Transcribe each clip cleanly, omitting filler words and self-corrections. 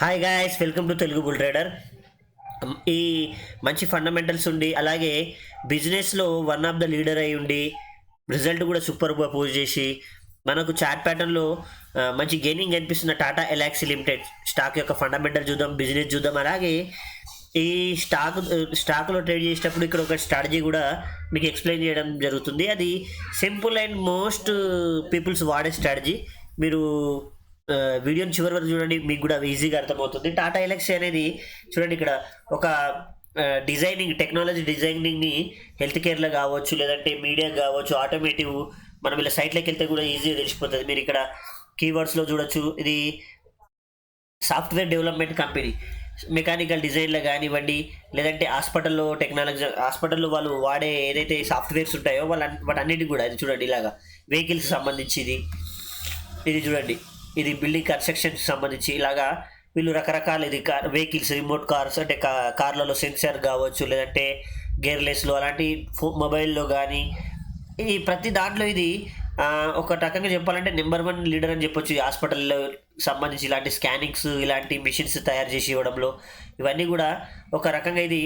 Hi guys, welcome to Telugu bull trader. ఈ మంచి fundamentals ఉండి అలాగే బిజినెస్లో వన్ ఆఫ్ ద లీడర్ అయి ఉండి రిజల్ట్ కూడా సూపర్గా పోస్ట్ చేసి మనకు చార్ట్ ప్యాటర్న్లో మంచి గెయినింగ్ కనిపిస్తున్న టాటా ఎలాక్సీ లిమిటెడ్ స్టాక్ యొక్క ఫండమెంటల్ చూద్దాం, బిజినెస్ చూద్దాం. అలాగే ఈ స్టాక్లో ట్రేడ్ చేసేటప్పుడు ఇక్కడ ఒక స్ట్రాటజీ కూడా మీకు ఎక్స్ప్లెయిన్ చేయడం జరుగుతుంది. అది సింపుల్ అండ్ మోస్ట్ పీపుల్స్ వాడే స్ట్రాటజీ. మీరు వీడియోని చివరి వరకు చూడండి, మీకు కూడా ఈజీగా అర్థమవుతుంది. టాటా ఎలక్సీ అనేది చూడండి, ఇక్కడ ఒక డిజైనింగ్ టెక్నాలజీ డిజైనింగ్ని హెల్త్ కేర్లో కావచ్చు, లేదంటే మీడియా కావచ్చు, ఆటోమేటివ్ మనం ఇలా సైట్లోకి వెళ్తే కూడా ఈజీగా తెలిసిపోతుంది. మీరు ఇక్కడ కీవర్డ్స్లో చూడొచ్చు. ఇది సాఫ్ట్వేర్ డెవలప్మెంట్ కంపెనీ, మెకానికల్ డిజైన్లో కానివ్వండి, లేదంటే హాస్పిటల్లో వాళ్ళు వాడే ఏదైతే సాఫ్ట్వేర్స్ ఉంటాయో వాటన్నిటికి కూడా ఇది చూడండి. ఇలాగా వెహికల్స్ సంబంధించి ఇది చూడండి, ఇది బిల్డింగ్ కన్స్ట్రక్షన్కి సంబంధించి ఇలాగా వీళ్ళు రకరకాల ఇది వెహికల్స్, రిమోట్ కార్స్ అంటే కార్లలో సెన్సార్ కావచ్చు, లేదంటే గేర్లెస్లో అలాంటి మొబైల్లో కానీ ఈ ప్రతి దాంట్లో ఇది ఒక రకంగా చెప్పాలంటే నెంబర్ 1 లీడర్ అని చెప్పొచ్చు. హాస్పిటల్లో సంబంధించి ఇలాంటి స్కానింగ్స్, ఇలాంటి మిషన్స్ తయారు చేసి ఇవ్వడంలో ఇవన్నీ కూడా ఒక రకంగా ఇది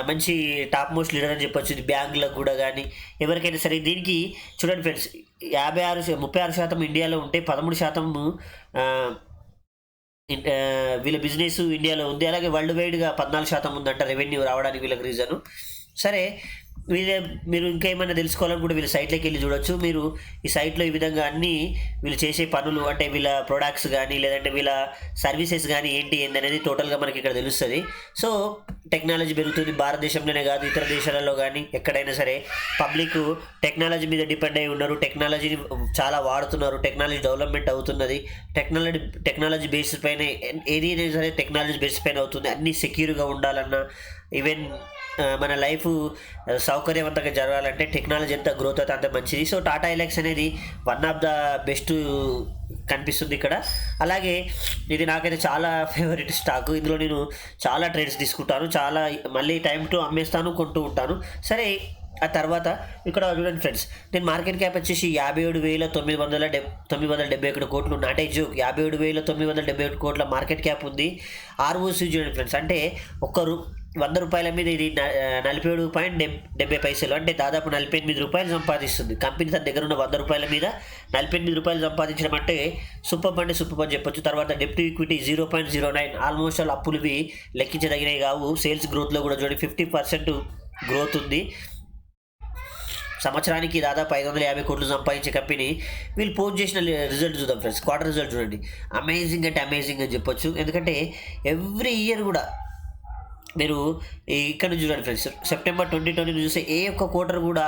మంచి టాప్ మోస్ట్ లీడర్ అని చెప్పొచ్చు. ఇది బ్యాంకులకు కూడా కానీ ఎవరికైనా సరే. దీనికి చూడండి ఫ్రెండ్స్, 36% ఇండియాలో ఉంటే 13% వీళ్ళ బిజినెస్ ఇండియాలో ఉంది. అలాగే వరల్డ్ వైడ్గా 14% ఉందంట రెవెన్యూ రావడానికి వీళ్ళకి రీజను. సరే, మీరు ఇంకా ఏమైనా తెలుసుకోవాలని కూడా వీళ్ళ సైట్లోకి వెళ్ళి చూడొచ్చు. మీరు ఈ సైట్లో ఈ విధంగా అన్నీ వీళ్ళు చేసే పనులు అంటే వీళ్ళ ప్రొడక్ట్స్ కానీ లేదంటే వీళ్ళ సర్వీసెస్ కానీ ఏంటి అనేది టోటల్గా మనకి ఇక్కడ తెలుస్తుంది. సో టెక్నాలజీ పెరుగుతుంది, భారతదేశంలోనే కాదు ఇతర దేశాలలో కానీ ఎక్కడైనా సరే పబ్లిక్ టెక్నాలజీ మీద డిపెండ్ అయి ఉన్నారు. టెక్నాలజీని చాలా వాడుతున్నారు, టెక్నాలజీ డెవలప్మెంట్ అవుతున్నది. టెక్నాలజీ బేసిస్ పైన ఏది అయినా సరే టెక్నాలజీ బేసిస్ పైన అవుతుంది. అన్నీ సెక్యూర్గా ఉండాలన్నా, ఈవెన్ మన లైఫ్ సౌకర్యవంతంగా జరగాలంటే టెక్నాలజీ ఎంత గ్రోత్ అవుతుంది అంత మంచిది. సో టాటా ఎలక్స్ అనేది వన్ ఆఫ్ ద బెస్ట్ కనిపిస్తుంది ఇక్కడ. అలాగే ఇది నాకైతే చాలా ఫేవరెట్ స్టాక్. ఇందులో నేను చాలా ట్రేడ్స్ తీసుకుంటాను, చాలా మళ్ళీ టైం టు అమ్మేస్తాను, కొంటూ ఉంటాను. సరే, ఆ తర్వాత ఇక్కడ చూడండి ఫ్రెండ్స్, నేను మార్కెట్ క్యాప్ వచ్చేసి 57,971 కోట్లు అంటే జోక్ 57,971 కోట్ల మార్కెట్ క్యాప్ ఉంది. ఆర్ఓసి చూడండి ఫ్రెండ్స్, అంటే ₹100 మీద ఇది 47.70 అంటే దాదాపు ₹48 సంపాదిస్తుంది. కంపెనీ తన దగ్గర ఉన్న ₹100 మీద ₹48 సంపాదించడం అంటే సూపర్ అని చెప్పొచ్చు. తర్వాత డెప్ట్ ఈక్విటీ 0.09, ఆల్మోస్ట్ ఆల్ అప్పులు ఇవి లెక్కించదగినవి కావు. సేల్స్ గ్రోత్లో కూడా చూడండి 50% గ్రోత్ ఉంది. సంవత్సరానికి దాదాపు 550 కోట్లు సంపాదించే కంపెనీ. వీళ్ళు పోస్ట్ చేసిన రిజల్ట్ చూద్దాం ఫ్రెండ్స్. క్వార్టర్ రిజల్ట్ చూడండి, అమేజింగ్ అంటే అమేజింగ్ అని చెప్పొచ్చు. ఎందుకంటే ఎవ్రీ ఇయర్ కూడా మీరు ఇక్కడ నుంచి చూడండి ఫ్రెండ్స్, సెప్టెంబర్ 2020 చూస్తే ఏ ఒక్క క్వార్టర్ కూడా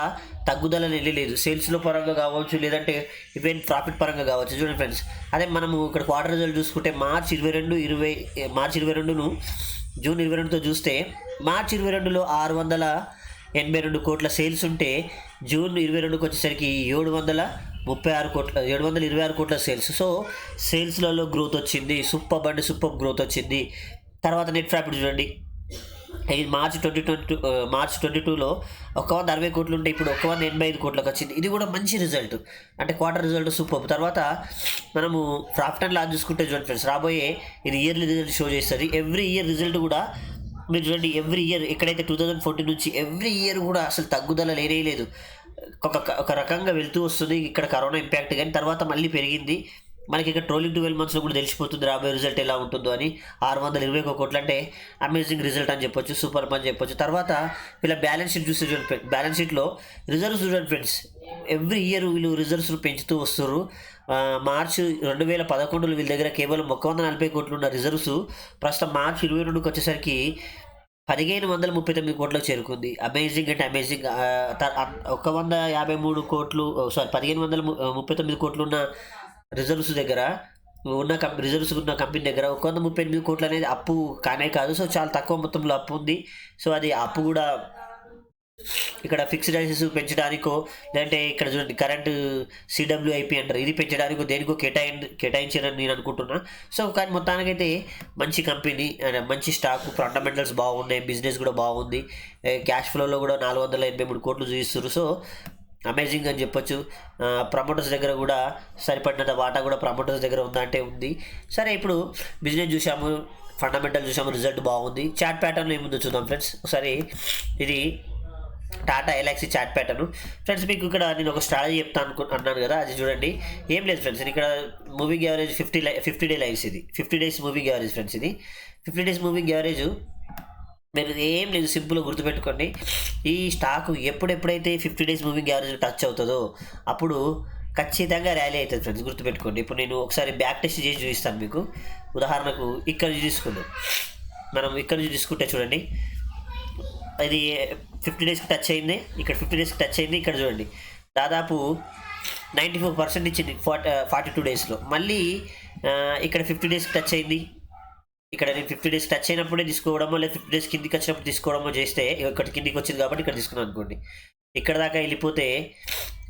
తగ్గుదలని వెళ్ళలేదు. సేల్స్లో పరంగా కావచ్చు, లేదంటే ఈవెన్ ప్రాఫిట్ పరంగా కావచ్చు. చూడండి ఫ్రెండ్స్, అదే మనము ఇక్కడ క్వార్టర్ రిజల్ట్ చూసుకుంటే మార్చ్ 22ను జూన్ 22తో చూస్తే మార్చ్ 22లో 682 కోట్ల సేల్స్ ఉంటే జూన్ 22కి వచ్చేసరికి 726 కోట్ల సేల్స్. సో సేల్స్లలో గ్రోత్ వచ్చింది, సూపర్ గ్రోత్ వచ్చింది. తర్వాత నెట్ ప్రాఫిట్ చూడండి, మార్చ్ 22లో 160 కోట్లు ఉంటే ఇప్పుడు 185 కోట్లకు వచ్చింది. ఇది కూడా మంచి రిజల్ట్, అంటే క్వార్టర్ రిజల్ట్ సూపర్. తర్వాత మనము ప్రాఫిట్ అండ్ లాస్ చూసుకుంటే చూడండి ఫ్రెండ్స్, రాబోయే ఇది ఇయర్లీ రిజల్ట్ షో చేస్తుంది. ఎవ్రీ ఇయర్ రిజల్ట్ కూడా మీరు చూడండి, ఎవ్రీ ఇయర్ ఎక్కడైతే 2014 నుంచి ఎవ్రీ ఇయర్ కూడా అసలు తగ్గుదల లేదు. ఒక రకంగా వెళ్తూ వస్తుంది. ఇక్కడ కరోనా ఇంపాక్ట్ కానీ తర్వాత మళ్ళీ పెరిగింది. మనకి ఇక్కడ ట్రోలింగ్ 12 మంత్స్లో కూడా తెలిసిపోతుంది రాబోయే రిజల్ట్ ఎలా ఉంటుందో అని. 621 కోట్లు అంటే అమేజింగ్ రిజల్ట్ అని చెప్పొచ్చు, సూపర్ అని చెప్పొచ్చు. తర్వాత వీళ్ళ బ్యాలెన్స్ షీట్ చూస్తే చూడండి, బ్యాలెన్స్ షీట్లో రిజర్వ్స్ చూడండి ఫ్రెండ్స్, ఎవ్రీ ఇయర్ వీళ్ళు రిజర్వ్స్ పెంచుతూ వస్తారు. మార్చ్ 2011లో వీళ్ళ దగ్గర కేవలం 140 కోట్లు ఉన్న రిజర్వ్స్ ప్రస్తుతం మార్చ్ 22కి వచ్చేసరికి 1539 కోట్లకు చేరుకుంది. అమేజింగ్ అంటే అమేజింగ్. 153 కోట్లు 1539 కోట్లు ఉన్న రిజర్వ్స్ ఉన్న కంపెనీ దగ్గర 138 కోట్లు అనేది అప్పు కానే కాదు. సో చాలా తక్కువ మొత్తంలో అప్పు ఉంది. సో అది అప్పు కూడా ఇక్కడ ఫిక్స్డ్ అసెట్స్ పెంచడానికో, లేదంటే ఇక్కడ చూడండి కరెంట్ CWIP అంటారు, ఇది పెంచడానికో దేనికో కేటాయించారని నేను అనుకుంటున్నా. సో కానీ మొత్తానికైతే మంచి కంపెనీ, మంచి స్టాక్, ఫండమెంటల్స్ బాగున్నాయి, బిజినెస్ కూడా బాగుంది. క్యాష్ ఫ్లోలో కూడా 483 కోట్లు చూపిస్తారు. సో అమేజింగ్ అని చెప్పొచ్చు. ప్రమోటర్స్ దగ్గర కూడా సరిపడినంత వాటా కూడా ప్రమోటర్స్ దగ్గర ఉందా అంటే ఉంది. సరే, ఇప్పుడు బిజినెస్ చూసాము, ఫండమెంటల్ చూసాము, రిజల్ట్ బాగుంది. చాట్ ప్యాటర్న్ ఏముందో చూద్దాం ఫ్రెండ్స్ ఒకసారి. ఇది Tata Elxsi chat pattern friends. మీకు ఇక్కడ నేను ఒక స్ట్రాటజీ చెప్తాను అన్నాను కదా, అది చూడండి. ఏం లేదు ఫ్రెండ్స్, ఇక్కడ మూవింగ్ యావరేజ్ 50 డే లైన్స్. ఇది 50 డేస్ మూవింగ్ యావరేజ్ ఫ్రెండ్స్. ఇది 50 డేస్ మూవింగ్ యావరేజ్. మీరు ఏం లేదు, సింపుల్గా గుర్తుపెట్టుకోండి. ఈ స్టాక్ ఎప్పుడైతే 50 డేస్ మూవింగ్ యావరేజ్ టచ్ అవుతుందో అప్పుడు ఖచ్చితంగా ర్యాలీ అవుతుంది ఫ్రెండ్స్, గుర్తుపెట్టుకోండి. ఇప్పుడు నేను ఒకసారి బ్యాక్ టెస్ట్ చేసి చూపిస్తాను మీకు. ఉదాహరణకు ఇక్కడ నుంచి తీసుకుందాం. మనం ఇక్కడ నుంచి తీసుకుంటే చూడండి, ఇది 50 డేస్కి టచ్ అయింది, ఇక్కడ 50 డేస్కి టచ్ అయింది. ఇక్కడ చూడండి, దాదాపు 94% ఇచ్చింది 42 డేస్లో. మళ్ళీ ఇక్కడ 50 డేస్కి టచ్ అయింది. ఇక్కడ నేను 50 డేస్ టచ్ అయినప్పుడే తీసుకోవడమో, లేదా 50 డేస్ కిందికి వచ్చినప్పుడు తీసుకోవడమో చేస్తే, ఇక్కడ కిందికి వచ్చింది కాబట్టి ఇక్కడ తీసుకున్నాను అనుకోండి. ఇక్కడ దాకా వెళ్ళిపోతే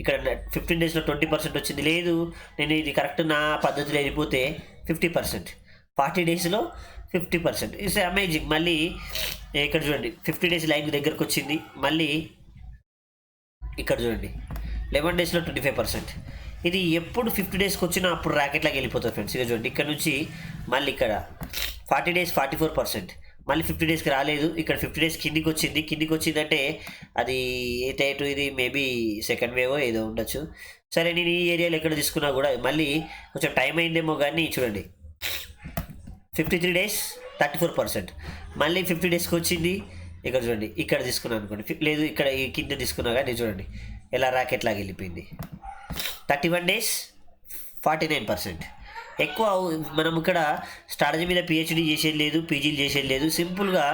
ఇక్కడ 15 డేస్లో 20% వచ్చింది. లేదు, నేను ఇది కరెక్ట్ నా పద్ధతిలో వెళ్ళిపోతే 50%, 40 డేస్లో 50%. It's amazing. మళ్ళీ ఇక్కడ చూడండి, 50 డేస్ లైన్ దగ్గరకు వచ్చింది. మళ్ళీ ఇక్కడ చూడండి, 11 డేస్లో 25%. ఇది ఎప్పుడు 50 డేస్కి వచ్చినా అప్పుడు ర్యాకెట్లాగా వెళ్ళిపోతుంది ఫ్రెండ్స్. ఇక చూడండి, ఇక్కడ నుంచి మళ్ళీ ఇక్కడ 40 డేస్ 44%. మళ్ళీ 50 డేస్కి రాలేదు, ఇక్కడ 50 డేస్ కిందికి వచ్చిందంటే అది ఏ టైటు, ఇది మేబీ సెకండ్ వేవ్ ఏదో ఉండొచ్చు. సరే, నేను ఈ ఏరియాలో ఎక్కడ తీసుకున్నా కూడా మళ్ళీ కొంచెం టైం అయిందేమో కానీ చూడండి, 53 డేస్ 34%. మళ్ళీ 50 డేస్కి వచ్చింది. ఇక్కడ చూడండి, ఇక్కడ తీసుకున్నాను అనుకోండి, లేదు ఇక్కడ ఈ కింద తీసుకున్నా కానీ చూడండి ఎలా ర్యాకెట్లాగా వెళ్ళిపోయింది. 31 డేస్ 49%. ఎక్కువ మనం ఇక్కడ స్ట్రాటజీ మీద పిహెచ్డీ చేసేది లేదు, పీజీలు చేసేది లేదు. సింపుల్గా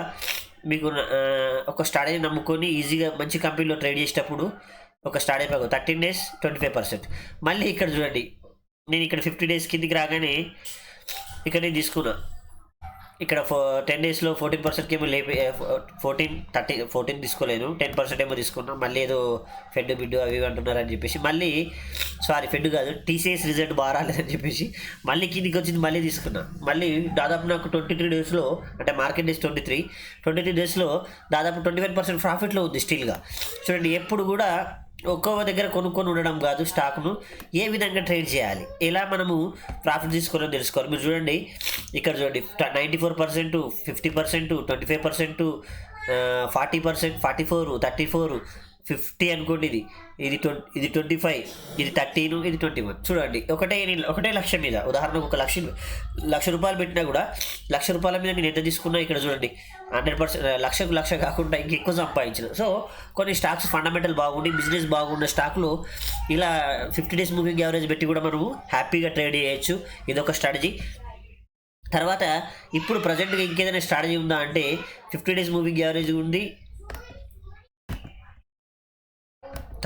మీకు ఒక స్ట్రాటజీ నమ్ముకొని ఈజీగా మంచి కంపెనీలో ట్రేడ్ చేసేటప్పుడు ఒక స్ట్రాటజీ 13 డేస్ 25%. మళ్ళీ ఇక్కడ చూడండి, నేను ఇక్కడ 50 డేస్ కిందికి రాగానే ఇక్కడ నేను తీసుకున్నా. ఇక్కడ 10 డేస్లో 14%కి ఏమో లేపి 14 తీసుకోలేను, 10% ఏమో తీసుకున్నా. మళ్ళీ ఏదో ఫెడ్ బిడ్డు అవి అంటున్నారని చెప్పేసి మళ్ళీ, సారీ ఫెడ్ కాదు, టీసీఎస్ రిజల్ట్ బాగా రాలేదని చెప్పేసి మళ్ళీ కిందికి వచ్చింది, మళ్ళీ తీసుకున్నా. మళ్ళీ దాదాపు నాకు 23 డేస్లో, అంటే మార్కెట్ డేస్ 23 డేస్లో దాదాపు 25% ప్రాఫిట్లో ఉంది స్టిల్గా. చూడండి, ఎప్పుడు కూడా ఒక్కో దగ్గర కొనుక్కొని ఉండడం కాదు, స్టాక్ను ఏ విధంగా ట్రేడ్ చేయాలి, ఎలా మనము ప్రాఫిట్ తీసుకోవాలని తెలుసుకోవాలి. మీరు చూడండి, ఇక్కడ చూడండి, 94%, 50%, 25%, 40%, 44, 34, 50 అనుకోండి. ఇది 25, ఇది 13, ఇది 21. చూడండి, ఒకటే లక్ష మీద, ఉదాహరణకు ఒక లక్ష రూపాయలు పెట్టినా కూడా, లక్ష రూపాయల మీద నేను ఎంత తీసుకున్నా ఇక్కడ చూడండి 100%, లక్ష కాకుండా ఇంకెక్కువ సంపాదించిన. సో కొన్ని స్టాక్స్ ఫండమెంటల్ బాగుండి, బిజినెస్ బాగున్న స్టాక్లో ఇలా 50 డేస్ మూవింగ్ యావరేజ్ పెట్టి కూడా మనము హ్యాపీగా ట్రేడ్ చేయొచ్చు. ఇదొక స్ట్రాటజీ. తర్వాత ఇప్పుడు ప్రజెంట్గా ఇంకేదైనా స్ట్రాటజీ ఉందా అంటే, 50 డేస్ మూవింగ్ యావరేజ్ ఉంది,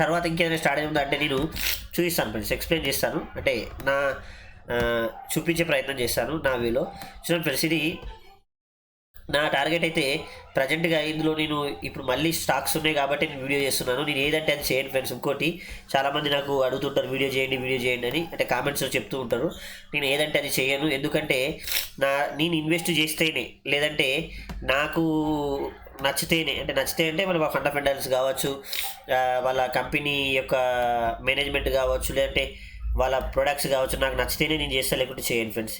తర్వాత ఇంకేదైనా స్ట్రాటజీ ఉందా అంటే నేను చూపిస్తాను ఫ్రెండ్స్, ఎక్స్ప్లెయిన్ చేస్తాను, అంటే నా చూపించే ప్రయత్నం చేస్తాను నా వ్యూలో. చూడండి ఫ్రెండ్స్, ఇది నా టార్గెట్ అయితే ప్రజెంట్గా ఇందులో నేను ఇప్పుడు మళ్ళీ స్టాక్స్ ఉన్నాయి కాబట్టి నేను వీడియో చేస్తున్నాను. నేను ఏదంటే అది చేయండి ఫ్రెండ్స్. ఇంకోటి చాలామంది నాకు అడుగుతుంటారు వీడియో చేయండి అని, అంటే కామెంట్స్లో చెప్తూ ఉంటారు. నేను ఏదంటే అది చేయను, ఎందుకంటే నేను ఇన్వెస్ట్ చేస్తేనే, లేదంటే నాకు నచ్చితే అంటే వాళ్ళ ఫండమెంటల్స్ కావచ్చు, వాళ్ళ కంపెనీ యొక్క మేనేజ్మెంట్ కావచ్చు, లేదంటే వాళ్ళ ప్రొడక్ట్స్ కావచ్చు, నాకు నచ్చితేనే నేను చేస్తాను, లేకుంటే చేయను ఫ్రెండ్స్.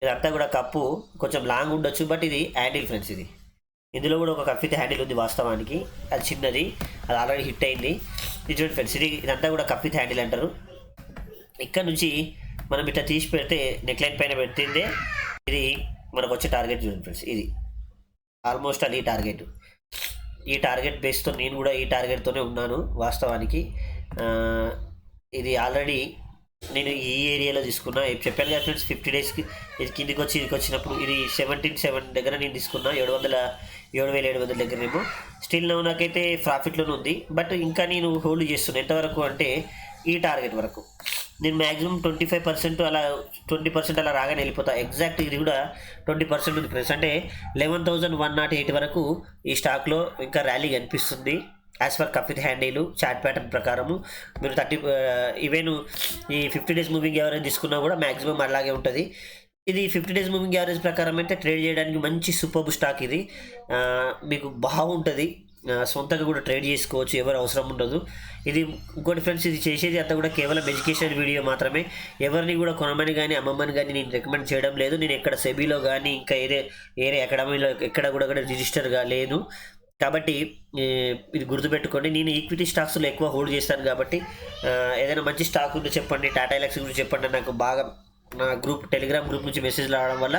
ఇదంతా కూడా కప్పు కొంచెం లాంగ్ ఉండొచ్చు, బట్ ఇది హ్యాండిల్ ఫ్రెండ్స్. ఇందులో కూడా ఒక కప్ హ్యాండిల్ ఉంది వాస్తవానికి, అది చిన్నది, అది ఆల్రెడీ హిట్ అయింది. ఇది చూడండి ఫ్రెండ్స్, ఇదంతా కూడా కప్ హ్యాండిల్ అంటారు. ఇక్కడ నుంచి మనం ఇట్లా తీసి పెడితే నెక్లైన్ పైన పెట్టిందే ఇది మనకు వచ్చే టార్గెట్. చూడండి ఫ్రెండ్స్, ఇది ఆల్మోస్ట్ అది ఈ టార్గెట్ బేస్తో నేను కూడా ఈ టార్గెట్తోనే ఉన్నాను వాస్తవానికి. ఇది ఆల్రెడీ నేను ఈ ఏరియాలో తీసుకున్నా, చెప్పాను కదా ఫ్రెండ్స్, 50 డేస్కి ఇది కిందికి వచ్చినప్పుడు ఇది 17.7 దగ్గర నేను తీసుకున్నా, 7,700 దగ్గరేమో. స్టిల్ నాకైతే ప్రాఫిట్లోనే ఉంది, బట్ ఇంకా నేను హోల్డ్ చేస్తున్నాను. ఎంతవరకు అంటే ఈ టార్గెట్ వరకు. నేను మ్యాక్సిమం 25% అలా 20% అలా రాగానే వెళ్ళిపోతా. ఎగ్జాక్ట్ ఇది కూడా 20% ఉంది ఫ్రెండ్స్, అంటే 11,108 వరకు ఈ స్టాక్లో ఇంకా ర్యాలీ కనిపిస్తుంది. As per cup with handle chart pattern ప్రకారము మీరు ఈవెన్ ఈ 50 డేస్ మూవింగ్ యావరేజ్ తీసుకున్నా కూడా మ్యాక్సిమం అలాగే ఉంటుంది. ఇది 50 డేస్ మూవింగ్ యావరేజ్ ప్రకారం అయితే ట్రేడ్ చేయడానికి మంచి సూపర్ స్టాక్. ఇది మీకు బాగుంటుంది. సొంతంగా కూడా ట్రేడ్ చేసుకోవచ్చు, ఎవరు అవసరం ఉండదు. ఇది ఇంకోటి ఫ్రెండ్స్, ఇది చేసేది అంతా కూడా కేవలం ఎడ్యుకేషన్ వీడియో మాత్రమే. ఎవరిని కూడా కొనమని కానీ అమ్మమని కానీ నేను రికమెండ్ చేయడం లేదు. నేను ఎక్కడ సెబీలో కానీ ఇంకా ఏరే అకాడమీలో ఎక్కడ కూడా రిజిస్టర్గా లేదు. కాబట్టి ఇది గుర్తుపెట్టుకోండి. నేను ఈక్విటీ స్టాక్స్లో ఎక్కువ హోల్డ్ చేస్తాను కాబట్టి ఏదైనా మంచి స్టాక్ ఉంటే చెప్పండి, టాటా ఎలక్స్ గురించి చెప్పండి. నాకు బాగా నా టెలిగ్రామ్ గ్రూప్ నుంచి మెసేజ్ రావడం వల్ల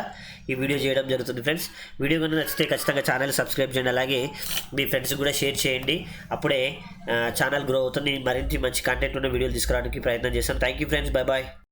ఈ వీడియో చేయడం జరుగుతుంది ఫ్రెండ్స్. వీడియో కనుక నచ్చితే ఖచ్చితంగా ఛానల్ సబ్స్క్రైబ్ చేయండి, అలాగే మీ ఫ్రెండ్స్ కూడా షేర్ చేయండి. అప్పుడే ఛానల్ గ్రో అవుతుంది. మరింత మంచి కంటెంట్ ఉన్న వీడియోలు తీసుకురావడానికి ప్రయత్నం చేస్తాను. Thank you friends, bye bye.